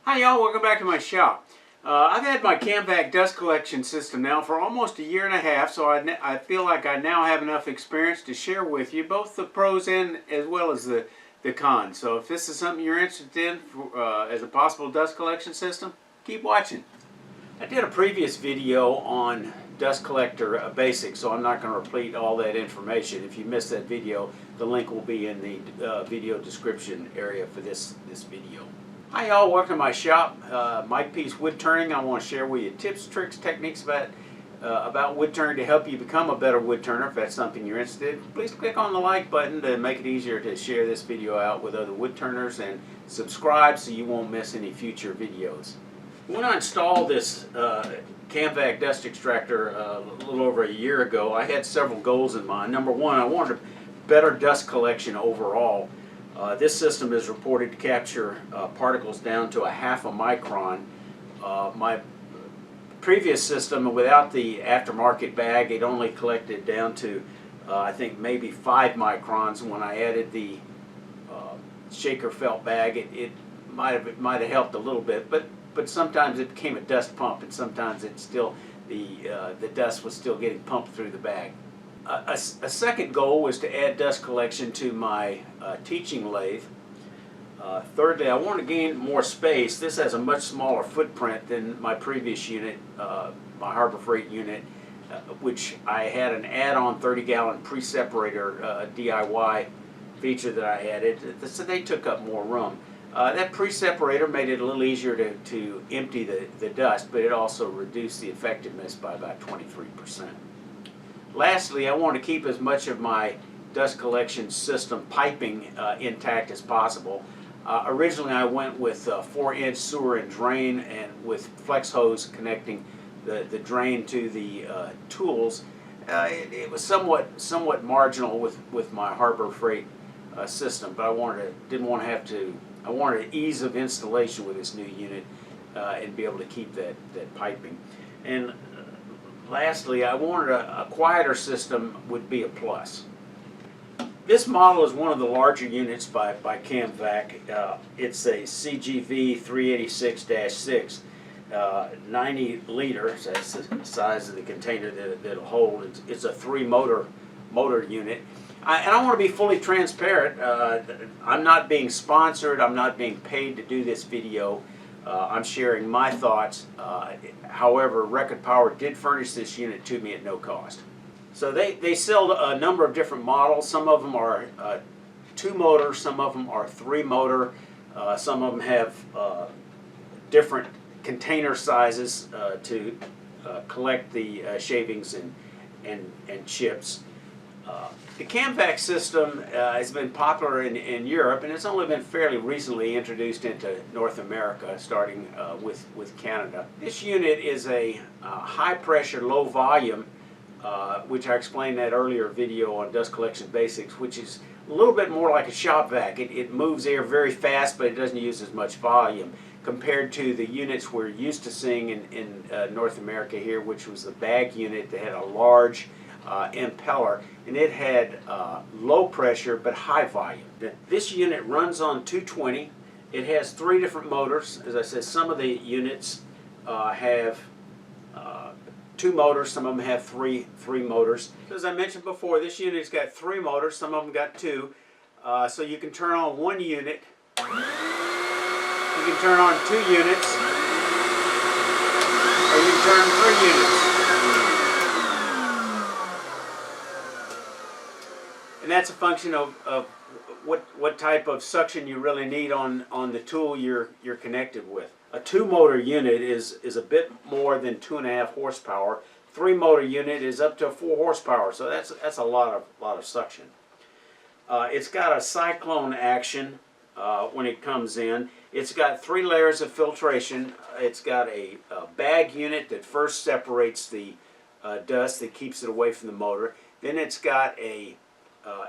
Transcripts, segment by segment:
Hi y'all, welcome back to my shop. I've had my Camvac dust collection system now for almost a year and a half, so I feel like I now have enough experience to share with you both the pros and as well as the cons. So if this is something you're interested in as a possible dust collection system, keep watching. I did a previous video on dust collector basics, so I'm not going to repeat all that information. If you missed that video, the link will be in the video description area for this video. Hi y'all, welcome to my shop, Mike P's Woodturning. I want to share with you tips, tricks, techniques about wood turning to help you become a better wood turner. If that's something you're interested in, please click on the like button to make it easier to share this video out with other wood turners, and subscribe so you won't miss any future videos. When I installed this Camvac dust extractor a little over a year ago, I had several goals in mind. Number one, I wanted better dust collection overall. This system is reported to capture particles down to 1/2 micron. My previous system, without the aftermarket bag, it only collected down to I think maybe 5 microns. When I added the shaker felt bag, it might have helped a little bit, but sometimes it became a dust pump, and sometimes it's still the dust was still getting pumped through the bag. A second goal was to add dust collection to my teaching lathe. Thirdly, I want to gain more space. This has a much smaller footprint than my previous unit, my Harbor Freight unit, which I had an add-on 30-gallon pre-separator DIY feature that I added, so they took up more room. That pre-separator made it a little easier to empty the dust, but it also reduced the effectiveness by about 23%. Lastly, I want to keep as much of my dust collection system piping intact as possible. Originally I went with 4-inch sewer and drain, and with flex hose connecting the drain to the tools. It was somewhat marginal with my Harbor Freight system, but I wanted ease of installation with this new unit and be able to keep that piping. And lastly, I wanted a quieter system would be a plus. This model is one of the larger units by Camvac. It's a CGV 386-6, 90 liters. That's the size of the container that it'll hold. It's a 3-motor unit. And I want to be fully transparent. I'm not being sponsored. I'm not being paid to do this video. I'm sharing my thoughts. However, Record Power did furnish this unit to me at no cost. So they sell a number of different models. Some of them are 2-motor, some of them are 3-motor, some of them have different container sizes to collect the shavings and chips. The Camvac system has been popular in Europe, and it's only been fairly recently introduced into North America, starting with Canada. This unit is a high pressure, low volume, which I explained in that earlier video on dust collection basics, which is a little bit more like a shop vac. It moves air very fast, but it doesn't use as much volume compared to the units we're used to seeing in North America here, which was the bag unit that had a large impeller, and it had low pressure but high volume. This unit runs on 220. It has 3 different motors. As I said, some of the units have 2 motors, some of them have three motors. So as I mentioned before, this unit's got 3 motors, some of them got 2. So you can turn on 1 unit, you can turn on 2 units, or you can turn 3 units. And that's a function of what type of suction you really need on the tool you're connected with. A 2-motor unit is a bit more than 2.5 horsepower. 3-motor unit is up to 4 horsepower, so that's a lot of suction. It's got a cyclone action when it comes in. It's got 3 layers of filtration. It's got a bag unit that first separates the dust that keeps it away from the motor. Then it's got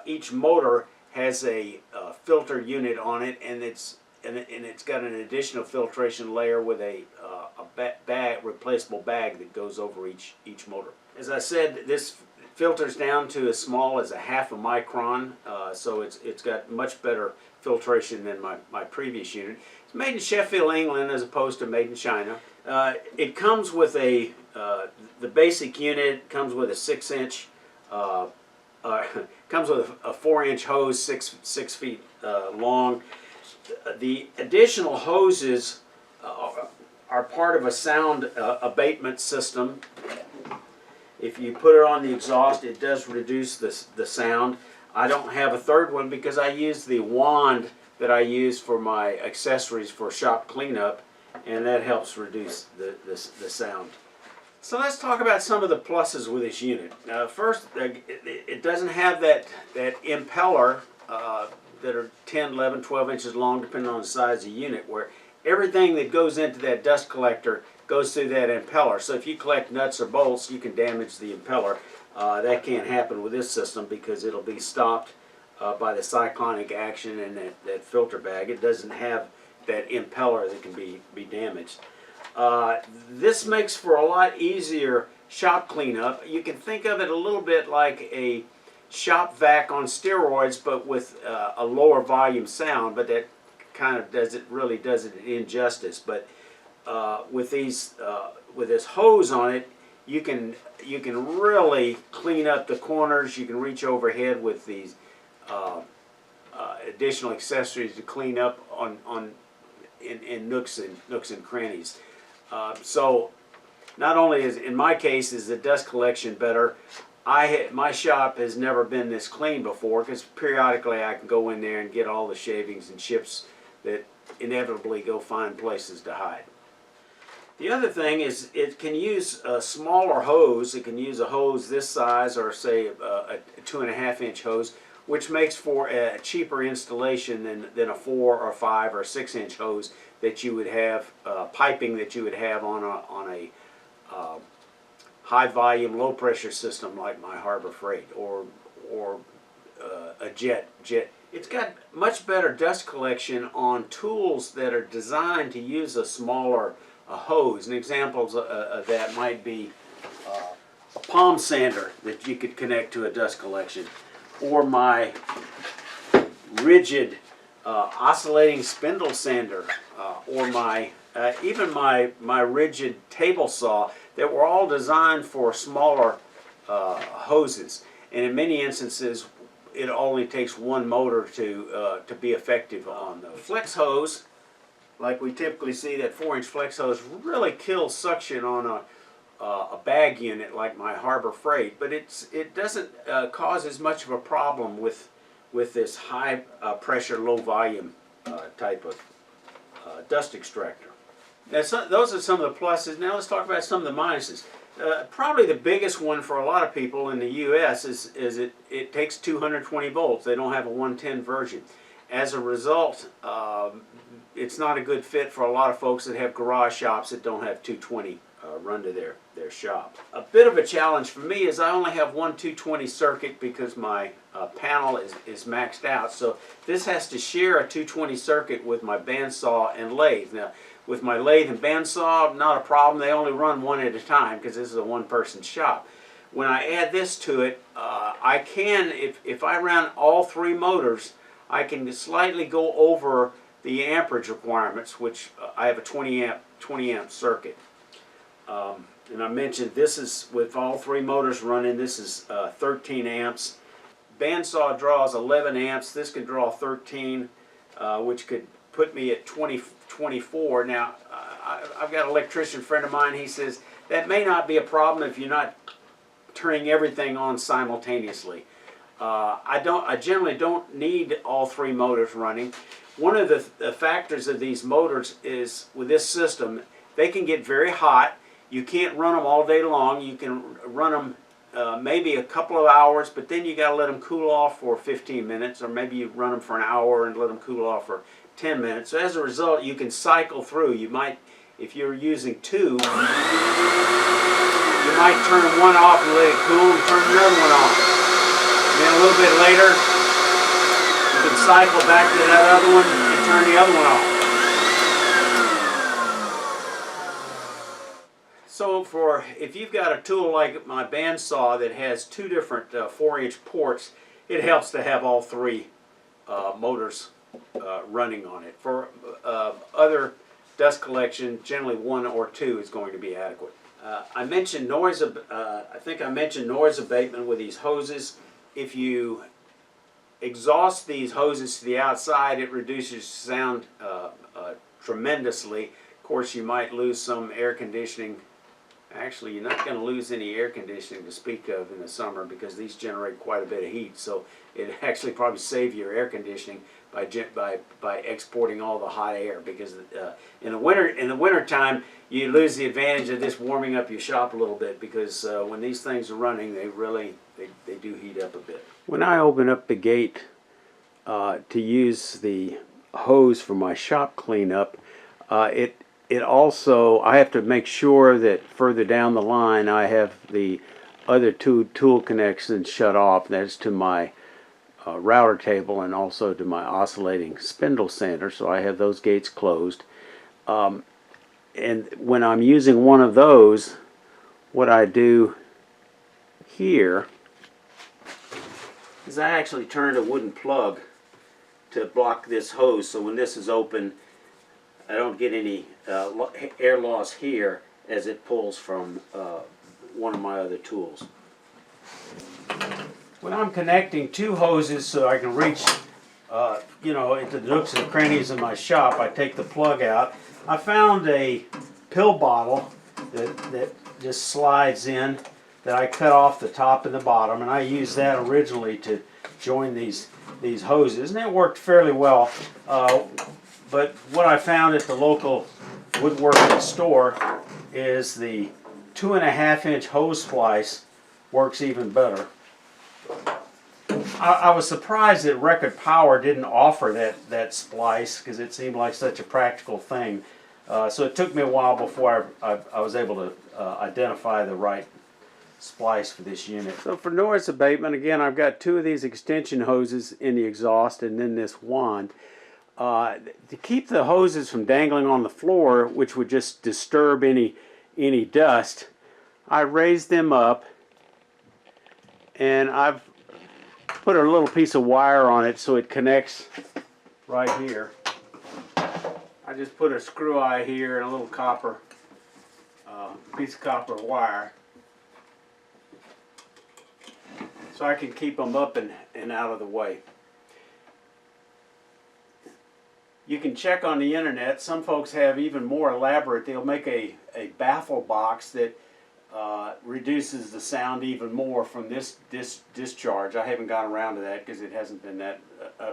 each motor has a filter unit on it, and it's got an additional filtration layer with a replaceable bag that goes over each motor. As I said, this filters down to as small as 1/2 micron, so it's got much better filtration than my previous unit. It's made in Sheffield, England, as opposed to made in China. It comes with a the basic unit comes with a 6-inch, comes with a 4-inch hose, six feet long. The additional hoses are part of a sound abatement system. If you put it on the exhaust, it does reduce the sound. I don't have a third one because I use the wand that I use for my accessories for shop cleanup, and that helps reduce the sound. So let's talk about some of the pluses with this unit. First, it doesn't have that impeller that are 10, 11, 12 inches long, depending on the size of the unit, where everything that goes into that dust collector goes through that impeller. So if you collect nuts or bolts, you can damage the impeller. That can't happen with this system because it'll be stopped by the cyclonic action and that filter bag. It doesn't have that impeller that can be damaged. This makes for a lot easier shop cleanup. You can think of it a little bit like a shop vac on steroids, but with a lower volume sound, but that kind of really does it injustice. But with this hose on it, you can really clean up the corners. You can reach overhead with these additional accessories to clean up in nooks and crannies. So not only is, in my case, is the dust collection better, my shop has never been this clean before, because periodically I can go in there and get all the shavings and chips that inevitably go find places to hide. The other thing is it can use a smaller hose. It can use a hose this size, or say a 2.5-inch hose, which makes for a cheaper installation than a 4 or 5 or 6-inch hose that you would have, piping that you would have on a high volume, low pressure system like my Harbor Freight or a jet. It's got much better dust collection on tools that are designed to use a smaller hose. And examples of that might be a palm sander that you could connect to a dust collection, or my rigid oscillating spindle sander, or even my rigid table saw, that were all designed for smaller hoses. And in many instances, it only takes one motor to be effective on those. Flex hose, like we typically see, that 4-inch flex hose really kills suction on a bag unit like my Harbor Freight, but it doesn't cause as much of a problem with this high pressure, low volume type of dust extractor. Now, those are some of the pluses. Now let's talk about some of the minuses. Probably the biggest one for a lot of people in the U.S. is it takes 220 volts. They don't have a 110 version. As a result, it's not a good fit for a lot of folks that have garage shops that don't have 220 run to their shop. A bit of a challenge for me is I only have one 220 circuit because my panel is maxed out. So this has to share a 220 circuit with my bandsaw and lathe. Now, with my lathe and bandsaw, not a problem. They only run one at a time because this is a one-person shop. When I add this to it, I can, if I run all 3 motors, I can slightly go over the amperage requirements, which I have a 20 amp circuit. And I mentioned this is, with all 3 motors running, this is 13 amps. Bandsaw draws 11 amps. This can draw 13, which could put me at 24. Now, I've got an electrician friend of mine. He says that may not be a problem if you're not turning everything on simultaneously. I generally don't need all 3 motors running. One of the factors of these motors is, with this system, they can get very hot. You can't run them all day long. You can run them maybe a couple of hours, but then you got to let them cool off for 15 minutes, or maybe you run them for an hour and let them cool off for 10 minutes. So as a result, you can cycle through. You might, if you're using 2, you might turn one off and let it cool and turn another one off. And then a little bit later, you can cycle back to that other one and turn the other one off. So if you've got a tool like my bandsaw that has 2 different 4-inch ports, it helps to have all 3 motors running on it. For other dust collection, generally 1 or 2 is going to be adequate. I mentioned noise. I think I mentioned noise abatement with these hoses. If you exhaust these hoses to the outside, it reduces sound tremendously. Of course, you might lose some air conditioning. Actually, you're not going to lose any air conditioning to speak of in the summer because these generate quite a bit of heat. So it actually probably save your air conditioning by exporting all the hot air, because in the winter time you lose the advantage of this warming up your shop a little bit, because when these things are running, they do heat up a bit. When I open up the gate to use the hose for my shop cleanup, it also, I have to make sure that further down the line I have the other 2 tool connections shut off. That's to my router table and also to my oscillating spindle sander, so I have those gates closed. And when I'm using one of those, what I do here is I actually turn a wooden plug to block this hose, so when this is open I don't get any air loss here as it pulls from one of my other tools. When I'm connecting 2 hoses so I can reach into the nooks and crannies of my shop, I take the plug out. I found a pill bottle that just slides in, that I cut off the top and the bottom, and I used that originally to join these hoses, and it worked fairly well. But what I found at the local woodworking store is the 2.5-inch hose splice works even better. I was surprised that Record Power didn't offer that splice, because it seemed like such a practical thing. So it took me a while before I was able to identify the right splice for this unit. So for noise abatement, again, I've got 2 of these extension hoses in the exhaust and then this wand. To keep the hoses from dangling on the floor, which would just disturb any dust, I raised them up, and I've put a little piece of wire on it so it connects right here. I just put a screw eye here and a little copper piece of copper wire, so I can keep them up and out of the way. You can check on the internet. Some folks have even more elaborate. They'll make a baffle box that reduces the sound even more from this discharge. I haven't gotten around to that because it hasn't been that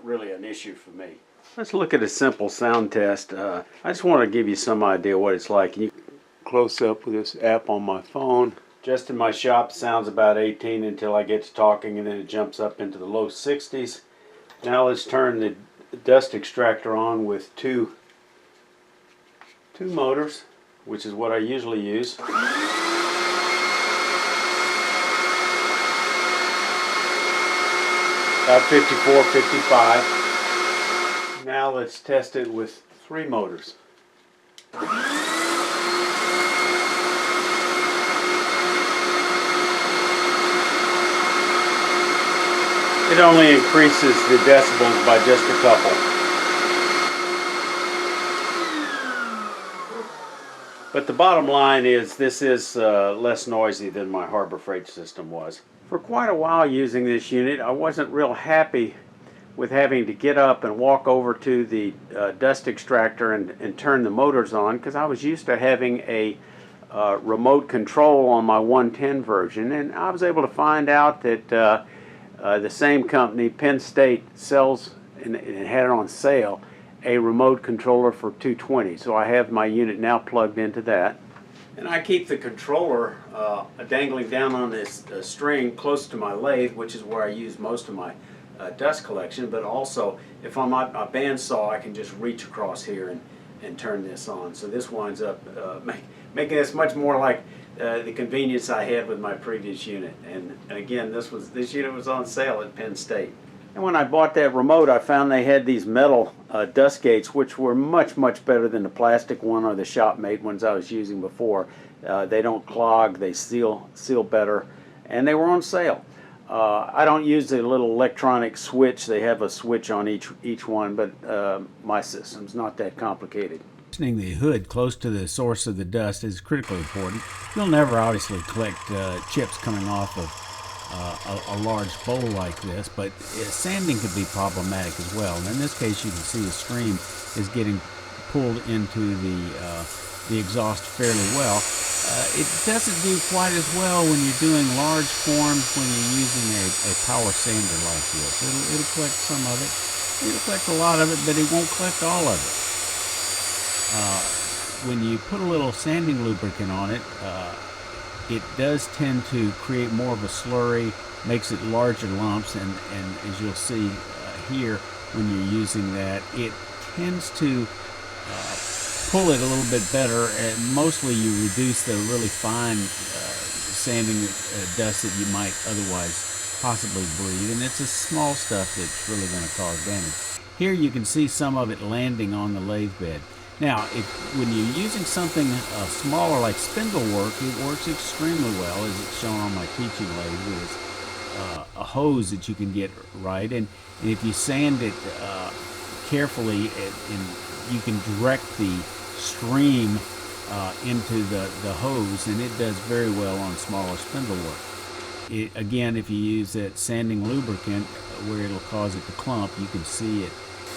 really an issue for me. Let's look at a simple sound test. I just want to give you some idea what it's like. You close up with this app on my phone. Just in my shop, sounds about 18 until I get to talking, and then it jumps up into the low 60s. Now let's turn the dust extractor on with two motors, which is what I usually use. About 54, 55. Now let's test it with 3 motors. It only increases the decibels by just a couple. But the bottom line is this is less noisy than my Harbor Freight system was. For quite a while using this unit, I wasn't real happy with having to get up and walk over to the dust extractor and turn the motors on, because I was used to having a remote control on my 110 version, and I was able to find out that the same company, Penn State, sells and had it on sale a remote controller for 220. So I have my unit now plugged into that. And I keep the controller dangling down on this string close to my lathe, which is where I use most of my dust collection. But also, if I'm on a bandsaw, I can just reach across here and turn this on. So this winds up making this much more like the convenience I had with my previous unit. And again, this unit was on sale at Penn State. And when I bought that remote, I found they had these metal dust gates, which were much, much better than the plastic one or the shop-made ones I was using before. They don't clog, they seal better, and they were on sale. I don't use the little electronic switch. They have a switch on each one, but my system's not that complicated. Positioning the hood close to the source of the dust is critically important. You'll never obviously collect chips coming off of a large bowl like this, but sanding could be problematic as well. And in this case, you can see the stream is getting pulled into the exhaust fairly well. It doesn't do quite as well when you're doing large forms when you're using a power sander like this. It'll collect some of it. It'll collect a lot of it, but it won't collect all of it. When you put a little sanding lubricant on it, it does tend to create more of a slurry, makes it larger lumps, and as you'll see here, when you're using that, it tends to pull it a little bit better, and mostly you reduce the really fine sanding dust that you might otherwise possibly breathe, and it's the small stuff that's really going to cause damage. Here you can see some of it landing on the lathe bed. Now, when you're using something smaller like spindle work, it works extremely well, as it's shown on my teaching lathe, with a hose that you can get right, and if you sand it carefully, and you can direct the stream into the hose, and it does very well on smaller spindle work. Again, if you use that sanding lubricant where it'll cause it to clump, you can see it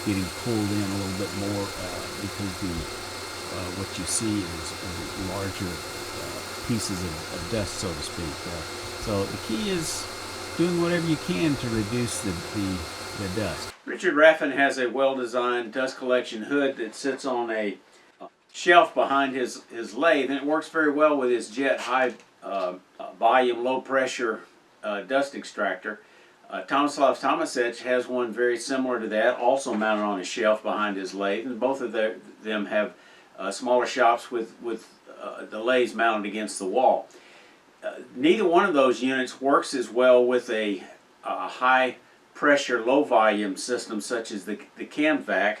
getting pulled in a little bit more because what you see is larger pieces of dust, so to speak. So the key is doing whatever you can to reduce the dust. Richard Raffin has a well-designed dust collection hood that sits on a shelf behind his lathe, and it works very well with his jet high volume, low pressure dust extractor. Tomislav Tomasic has one very similar to that, also mounted on a shelf behind his lathe, and both of them have smaller shops with the lathes mounted against the wall. Neither one of those units works as well with a high pressure, low volume system such as the Camvac.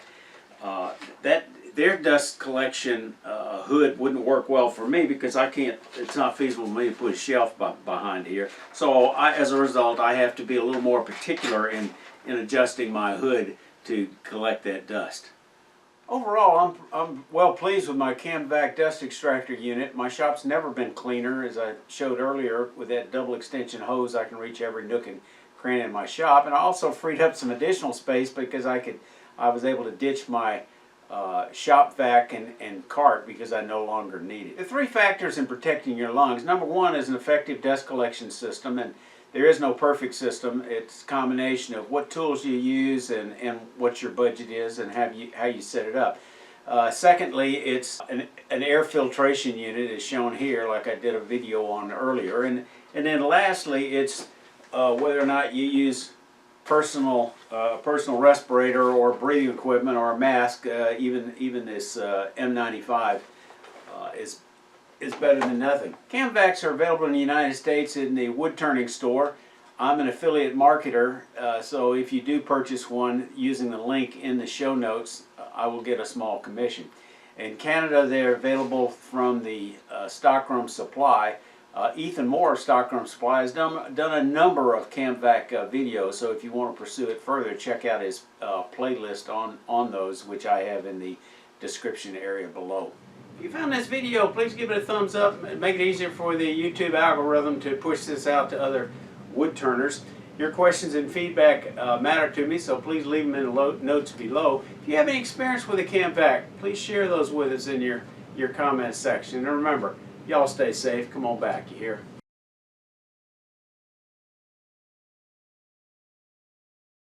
Their dust collection hood wouldn't work well for me because it's not feasible for me to put a shelf behind here. So as a result, I have to be a little more particular in adjusting my hood to collect that dust. Overall, I'm well pleased with my Camvac dust extractor unit. My shop's never been cleaner. As I showed earlier, with that double extension hose, I can reach every nook and cranny in my shop, and I also freed up some additional space because I was able to ditch my shop vac and cart because I no longer need it. The three factors in protecting your lungs: number one is an effective dust collection system, and there is no perfect system. It's a combination of what tools you use and what your budget is and how you set it up. Secondly, it's an air filtration unit, as shown here, like I did a video on earlier, and then lastly, it's whether or not you use personal respirator or breathing equipment or a mask. Even this N95 is better than nothing. Camvacs are available in the United States in the Woodturning store. I'm an affiliate marketer, so if you do purchase one using the link in the show notes, I will get a small commission. In Canada, they're available from the Stockroom Supply. Ethan Moore of Stockroom Supply has done a number of Camvac videos, so if you want to pursue it further, check out his playlist on those, which I have in the description area below. If you found this video, please give it a thumbs up and make it easier for the YouTube algorithm to push this out to other wood turners. Your questions and feedback matter to me, so please leave them in the notes below. If you have any experience with a Camvac, please share those with us in your comments section. And remember, y'all stay safe. Come on back, you hear?